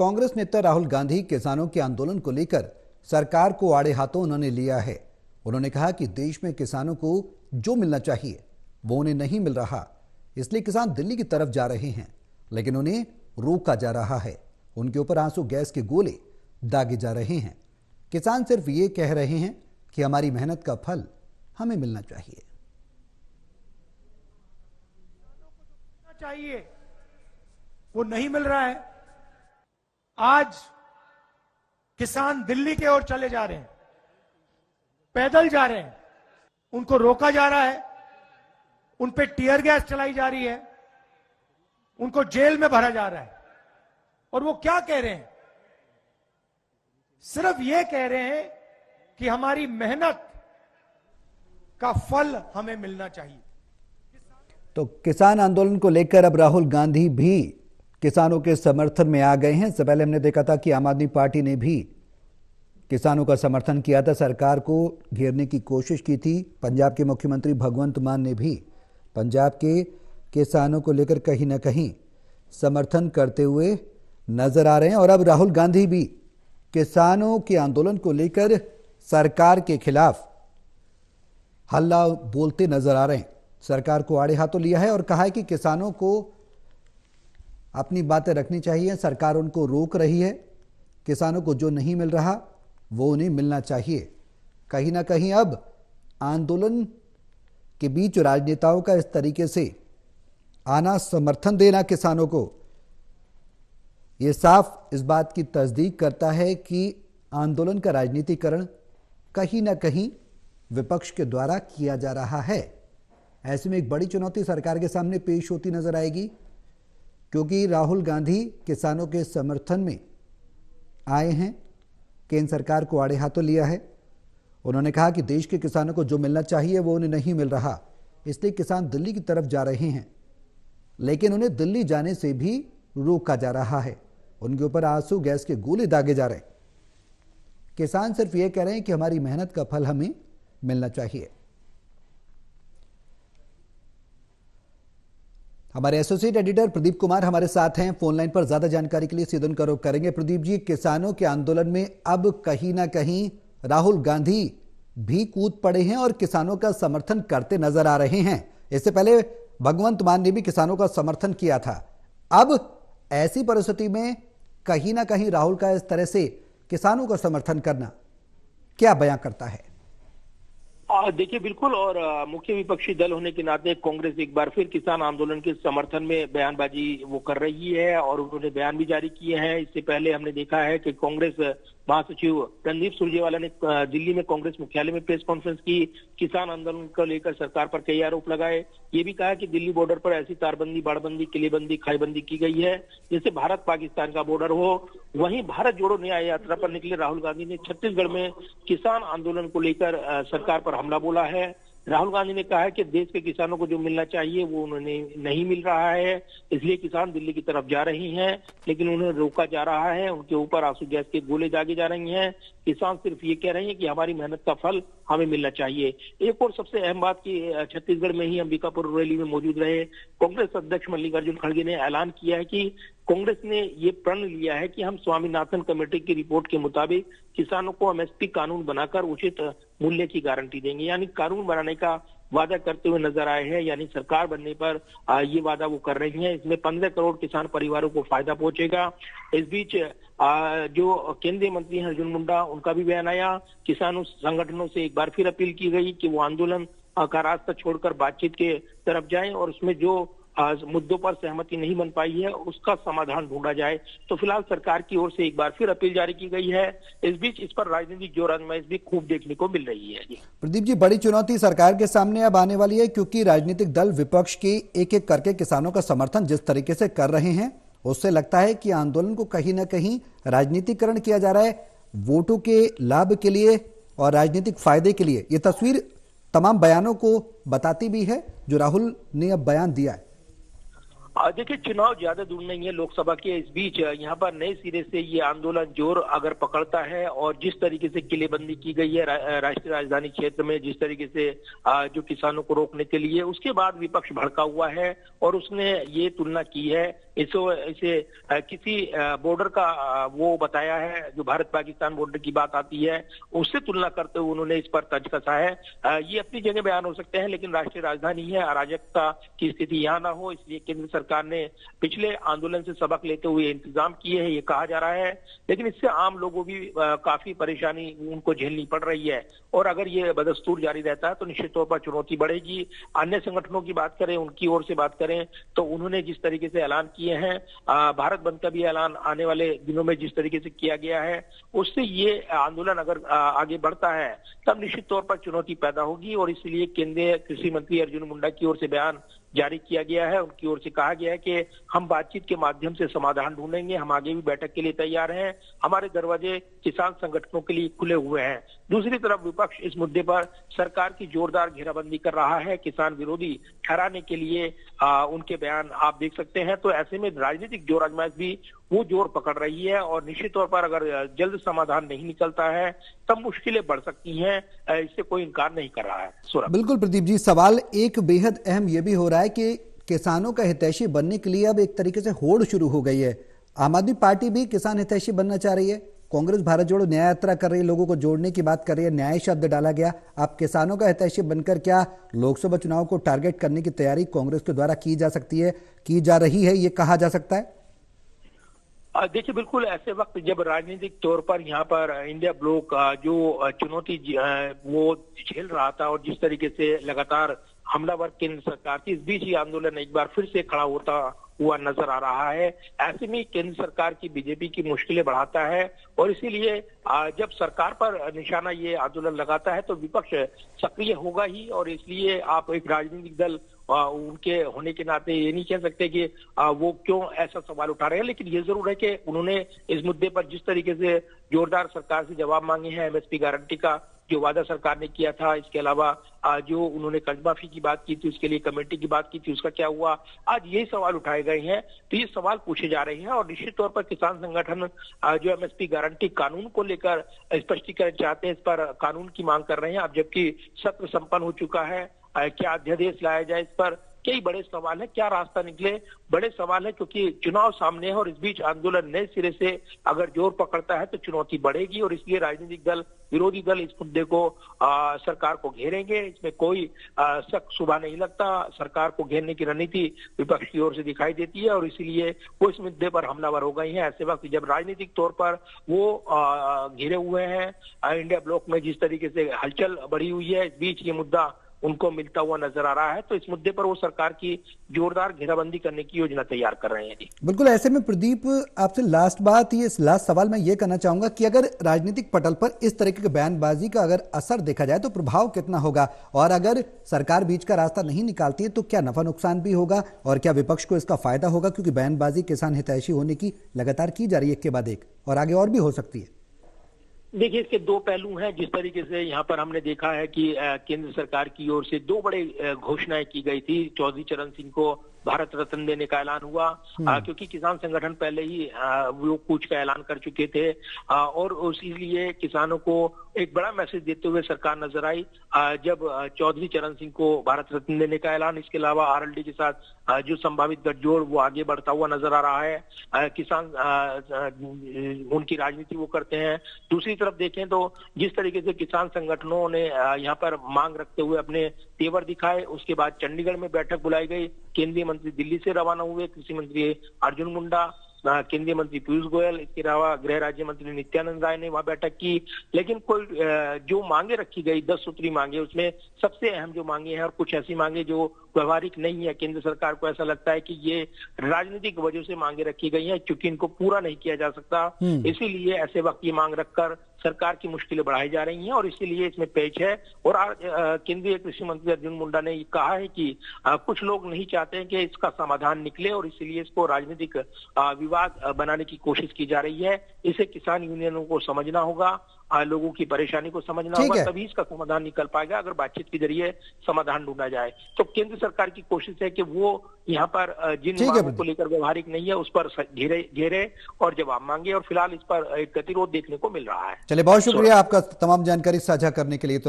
कांग्रेस नेता राहुल गांधी किसानों के आंदोलन को लेकर सरकार को आड़े हाथों उन्होंने लिया है। उन्होंने कहा कि देश में किसानों को जो मिलना चाहिए वो उन्हें नहीं मिल रहा, इसलिए किसान दिल्ली की तरफ जा रहे हैं, लेकिन उन्हें रोका जा रहा है। उनके ऊपर आंसू गैस के गोले दागे जा रहे हैं। किसान सिर्फ ये कह रहे हैं कि हमारी मेहनत का फल हमें मिलना चाहिए। वो नहीं मिल रहा है। आज किसान दिल्ली की ओर चले जा रहे हैं, पैदल जा रहे हैं, उनको रोका जा रहा है, उन पे टीयर गैस चलाई जा रही है, उनको जेल में भरा जा रहा है। और वो क्या कह रहे हैं? सिर्फ ये कह रहे हैं कि हमारी मेहनत का फल हमें मिलना चाहिए। तो किसान आंदोलन को लेकर अब राहुल गांधी भी किसानों के समर्थन में आ गए हैं। इससे पहले हमने देखा था कि आम आदमी पार्टी ने भी किसानों का समर्थन किया था, सरकार को घेरने की कोशिश की थी। पंजाब के मुख्यमंत्री भगवंत मान ने भी पंजाब के किसानों को लेकर कहीं ना कहीं समर्थन करते हुए नजर आ रहे हैं। और अब राहुल गांधी भी किसानों के आंदोलन को लेकर सरकार के खिलाफ हल्ला बोलते नजर आ रहे हैं। सरकार को आड़े हाथों लिया है और कहा है कि किसानों को अपनी बातें रखनी चाहिए, सरकार उनको रोक रही है, किसानों को जो नहीं मिल रहा वो उन्हें मिलना चाहिए। कहीं ना कहीं अब आंदोलन के बीच राजनेताओं का इस तरीके से आना, समर्थन देना किसानों को, ये साफ इस बात की तस्दीक करता है कि आंदोलन का राजनीतिकरण कहीं ना कहीं विपक्ष के द्वारा किया जा रहा है। ऐसे में एक बड़ी चुनौती सरकार के सामने पेश होती नजर आएगी, क्योंकि राहुल गांधी किसानों के समर्थन में आए हैं, केंद्र सरकार को आड़े हाथों लिया है। उन्होंने कहा कि देश के किसानों को जो मिलना चाहिए वो उन्हें नहीं मिल रहा, इसलिए किसान दिल्ली की तरफ जा रहे हैं, लेकिन उन्हें दिल्ली जाने से भी रोका जा रहा है। उनके ऊपर आंसू गैस के गोले दागे जा रहे हैं। किसान सिर्फ ये कह रहे हैं कि हमारी मेहनत का फल हमें मिलना चाहिए। हमारे एसोसिएट एडिटर प्रदीप कुमार हमारे साथ हैं फोन लाइन पर, ज्यादा जानकारी के लिए सीधे उनका रुख करेंगे। प्रदीप जी, किसानों के आंदोलन में अब कहीं ना कहीं राहुल गांधी भी कूद पड़े हैं और किसानों का समर्थन करते नजर आ रहे हैं। इससे पहले भगवंत मान ने भी किसानों का समर्थन किया था। अब ऐसी परिस्थिति में कहीं ना कहीं राहुल का इस तरह से किसानों का समर्थन करना क्या बयां करता है? देखिए, बिल्कुल, और मुख्य विपक्षी दल होने के नाते कांग्रेस एक बार फिर किसान आंदोलन के समर्थन में बयानबाजी वो कर रही है और उन्होंने बयान भी जारी किए हैं। इससे पहले हमने देखा है कि कांग्रेस महासचिव रणदीप सुरजेवाला ने दिल्ली में कांग्रेस मुख्यालय में प्रेस कॉन्फ्रेंस की, किसान आंदोलन को लेकर सरकार पर कई आरोप लगाए। ये भी कहा कि दिल्ली बॉर्डर पर ऐसी तारबंदी, बाड़बंदी, किलेबंदी, खाईबंदी की गई है जैसे भारत पाकिस्तान का बॉर्डर हो। वहीं भारत जोड़ो न्याय यात्रा पर निकले राहुल गांधी ने छत्तीसगढ़ में किसान आंदोलन को लेकर सरकार पर हमला बोला है। राहुल गांधी ने कहा है कि देश के किसानों को जो मिलना चाहिए वो उन्हें नहीं मिल रहा है, इसलिए किसान दिल्ली की तरफ जा रही हैं, लेकिन उन्हें रोका जा रहा है, उनके ऊपर आंसू गैस के गोले दागे जा रही हैं। किसान सिर्फ ये कह रहे हैं कि हमारी मेहनत का फल हमें मिलना चाहिए। एक और सबसे अहम बात की, छत्तीसगढ़ में ही अंबिकापुर रैली में मौजूद रहे कांग्रेस अध्यक्ष मल्लिकार्जुन खड़गे ने ऐलान किया है कि कांग्रेस ने ये प्रण लिया है कि हम स्वामीनाथन कमेटी की रिपोर्ट के मुताबिक किसानों को एमएसपी कानून बनाकर उचित मूल्य की गारंटी देंगे। यानी कानून बनाने का वादा करते हुए नजर आए हैं, यानी सरकार बनने पर ये वादा वो कर रही हैं। इसमें 15 करोड़ किसान परिवारों को फायदा पहुंचेगा। इस बीच जो केंद्रीय मंत्री हैं अर्जुन मुंडा, उनका भी बयान आया। किसानों संगठनों से एक बार फिर अपील की गई कि वो आंदोलन का रास्ता छोड़कर बातचीत के तरफ जाएं और उसमें जो मुद्दों पर सहमति नहीं बन पाई है उसका समाधान ढूंढा जाए। तो फिलहाल सरकार की ओर से एक बार फिर अपील जारी की गई है। इस बीच इस पर राजनीतिक जोर आजमाइश भी खूब देखने को मिल रही है। प्रदीप जी, बड़ी चुनौती सरकार के सामने अब आने वाली है, क्योंकि राजनीतिक दल विपक्ष के एक एक करके किसानों का समर्थन जिस तरीके से कर रहे हैं, उससे लगता है कि आंदोलन को कहीं ना कहीं राजनीतिकरण किया जा रहा है, वोटों के लाभ के लिए और राजनीतिक फायदे के लिए। ये तस्वीर तमाम बयानों को बताती भी है जो राहुल ने अब बयान दिया है। देखिए, चुनाव ज्यादा दूर नहीं है लोकसभा के। इस बीच यहाँ पर नए सिरे से ये आंदोलन जोर अगर पकड़ता है और जिस तरीके से किलेबंदी की गई है राष्ट्रीय राजधानी क्षेत्र में, जिस तरीके से जो किसानों को रोकने के लिए, उसके बाद विपक्ष भड़का हुआ है और उसने ये तुलना की है, इसे किसी बॉर्डर का वो बताया है, जो भारत पाकिस्तान बॉर्डर की बात आती है उससे तुलना करते हुए उन्होंने इस पर तर्ज कसा है। ये अपनी जगह बयान हो सकते हैं, लेकिन राष्ट्रीय राजधानी है, अराजकता की स्थिति यहाँ ना हो, इसलिए केंद्र सरकार ने पिछले आंदोलन से सबक लेते हुए इंतजाम किए हैं, ये कहा जा रहा है। लेकिन इससे आम लोगों भी काफी परेशानी उनको झेलनी पड़ रही है और अगर ये बदस्तूर जारी रहता है तो निश्चित तौर पर चुनौती बढ़ेगी। अन्य संगठनों की बात करें, उनकी ओर से बात करें तो उन्होंने जिस तरीके से ऐलान किए हैं, भारत बंद का भी ऐलान आने वाले दिनों में जिस तरीके से किया गया है, उससे ये आंदोलन अगर आगे बढ़ता है तब निश्चित तौर पर चुनौती पैदा होगी और इसलिए केंद्रीय कृषि मंत्री अर्जुन मुंडा की ओर से बयान जारी किया गया है। उनकी ओर से कहा गया है कि हम बातचीत के माध्यम से समाधान ढूंढेंगे, हम आगे भी बैठक के लिए तैयार हैं, हमारे दरवाजे किसान संगठनों के लिए खुले हुए हैं। दूसरी तरफ विपक्ष इस मुद्दे पर सरकार की जोरदार घेराबंदी कर रहा है, किसान विरोधी ठहराने के लिए उनके बयान आप देख सकते हैं। तो ऐसे में राजनीतिक जोर आजमाइश भी वो जोर पकड़ रही है और निश्चित तौर पर अगर जल्द समाधान नहीं निकलता है तब मुश्किलें बढ़ सकती हैं, इससे कोई इनकार नहीं कर रहा है। सौरभ, बिल्कुल प्रदीप जी, सवाल एक बेहद अहम यह भी हो रहा है कि किसानों का हितैषी बनने के लिए अब एक तरीके से होड़ शुरू हो गई है। आम आदमी पार्टी भी किसान हितैषी बनना चाह रही है, कांग्रेस भारत जोड़ो न्याय यात्रा कर रही है, लोगों को जोड़ने की बात कर रही है, न्याय शब्द डाला गया। आप किसानों का हितैषी बनकर क्या लोकसभा चुनाव को टारगेट करने की तैयारी कांग्रेस के द्वारा की जा सकती है, की जा रही है, ये कहा जा सकता है? देखिए, बिल्कुल ऐसे वक्त जब राजनीतिक तौर पर यहाँ पर इंडिया ब्लॉक जो चुनौती वो झेल रहा था और जिस तरीके से लगातार हमलावर केंद्र सरकार थी, इस बीच ये आंदोलन एक बार फिर से खड़ा होता हुआ नजर आ रहा है। ऐसे में केंद्र सरकार की बीजेपी की मुश्किलें बढ़ाता है और इसीलिए जब सरकार पर निशाना ये आंदोलन लगाता है तो विपक्ष सक्रिय होगा ही और इसलिए आप एक राजनीतिक दल उनके होने के नाते ये नहीं कह सकते कि वो क्यों ऐसा सवाल उठा रहे हैं। लेकिन ये जरूर है कि उन्होंने इस मुद्दे पर जिस तरीके से जोरदार सरकार से जवाब मांगे हैं, एमएसपी गारंटी का जो वादा सरकार ने किया था, इसके अलावा जो उन्होंने कर्ज माफी की बात की थी, उसके लिए कमेटी की बात की थी, उसका क्या हुआ, आज यही सवाल उठाए गए हैं। तो ये सवाल पूछे जा रहे हैं और निश्चित तौर पर किसान संगठन जो एमएसपी गारंटी कानून को लेकर स्पष्टीकरण चाहते हैं, इस पर कानून की मांग कर रहे हैं। अब जबकि सत्र संपन्न हो चुका है, क्या अध्यादेश लाया जाए, इस पर कई बड़े सवाल है, क्या रास्ता निकले, बड़े सवाल है क्योंकि चुनाव सामने है और इस बीच आंदोलन नए सिरे से अगर जोर पकड़ता है तो चुनौती बढ़ेगी और इसलिए राजनीतिक दल, विरोधी दल इस मुद्दे को सरकार को घेरेंगे, इसमें कोई शक शुबा नहीं लगता। सरकार को घेरने की रणनीति विपक्ष की ओर से दिखाई देती है और इसीलिए वो इस मुद्दे पर हमलावर हो गई है। ऐसे वक्त जब राजनीतिक तौर पर वो घिरे हुए हैं, इंडिया ब्लॉक में जिस तरीके से हलचल बढ़ी हुई है, इस बीच ये मुद्दा उनको मिलता हुआ नजर आ रहा है, तो इस मुद्दे पर वो सरकार की जोरदार घेराबंदी करने की योजना तैयार कर रहे हैं। जी बिल्कुल, ऐसे में प्रदीप आपसे लास्ट सवाल मैं ये करना चाहूंगा कि अगर राजनीतिक पटल पर इस तरीके की बयानबाजी का अगर असर देखा जाए तो प्रभाव कितना होगा और अगर सरकार बीच का रास्ता नहीं निकालती है तो क्या नफा नुकसान भी होगा और क्या विपक्ष को इसका फायदा होगा, क्योंकि बयानबाजी किसान हितैषी होने की लगातार की जा रही है एक के बाद एक और आगे और भी हो सकती है? देखिए, इसके दो पहलू हैं। जिस तरीके से यहाँ पर हमने देखा है कि केंद्र सरकार की ओर से दो बड़े घोषणाएं की गई थी। चौधरी चरण सिंह को भारत रत्न देने का ऐलान हुआ क्योंकि किसान संगठन पहले ही वो कूच का ऐलान कर चुके थे और इसलिए किसानों को एक बड़ा मैसेज देते हुए सरकार नजर आई जब चौधरी चरण सिंह को भारत रत्न देने का ऐलान। इसके अलावा आरएलडी के साथ जो संभावित गठजोड़ वो आगे बढ़ता हुआ नजर आ रहा है। किसान उनकी राजनीति वो करते हैं। दूसरी तरफ देखें तो जिस तरीके से किसान संगठनों ने यहाँ पर मांग रखते हुए अपने तेवर दिखाए, उसके बाद चंडीगढ़ में बैठक बुलाई गई। केंद्रीय मंत्री दिल्ली से रवाना हुए, कृषि मंत्री अर्जुन मुंडा, केंद्रीय मंत्री पीयूष गोयल, इसके अलावा गृह राज्य मंत्री नित्यानंद राय ने वहां बैठक की। लेकिन कोई जो मांगे रखी गई 10 सूत्री मांगे, उसमें सबसे अहम जो मांगे हैं और कुछ ऐसी मांगे जो व्यवहारिक नहीं है, केंद्र सरकार को ऐसा लगता है कि ये राजनीतिक वजह से मांगे रखी गई हैं क्योंकि इनको पूरा नहीं किया जा सकता, इसीलिए ऐसे वक्त ये मांग रखकर सरकार की मुश्किलें बढ़ाई जा रही हैं और इसीलिए इसमें पेच है। और केंद्रीय कृषि मंत्री अर्जुन मुंडा ने कहा है कि कुछ लोग नहीं चाहते हैं कि इसका समाधान निकले और इसीलिए इसको राजनीतिक विवाद बनाने की कोशिश की जा रही है। इसे किसान यूनियनों को समझना होगा। लोगों की परेशानी को समझना ठीक होगा, है। तभी इसका समाधान निकल पाएगा। अगर बातचीत के जरिए समाधान ढूंढा जाए तो केंद्र सरकार की कोशिश है कि वो यहाँ पर जिन ठीक है मांगों को प्रदीप। लेकर व्यवहारिक नहीं है उस पर घेरे घेरे और जवाब मांगे, और फिलहाल इस पर एक गतिरोध देखने को मिल रहा है। चलिए, बहुत शुक्रिया आपका तमाम जानकारी साझा करने के लिए। तो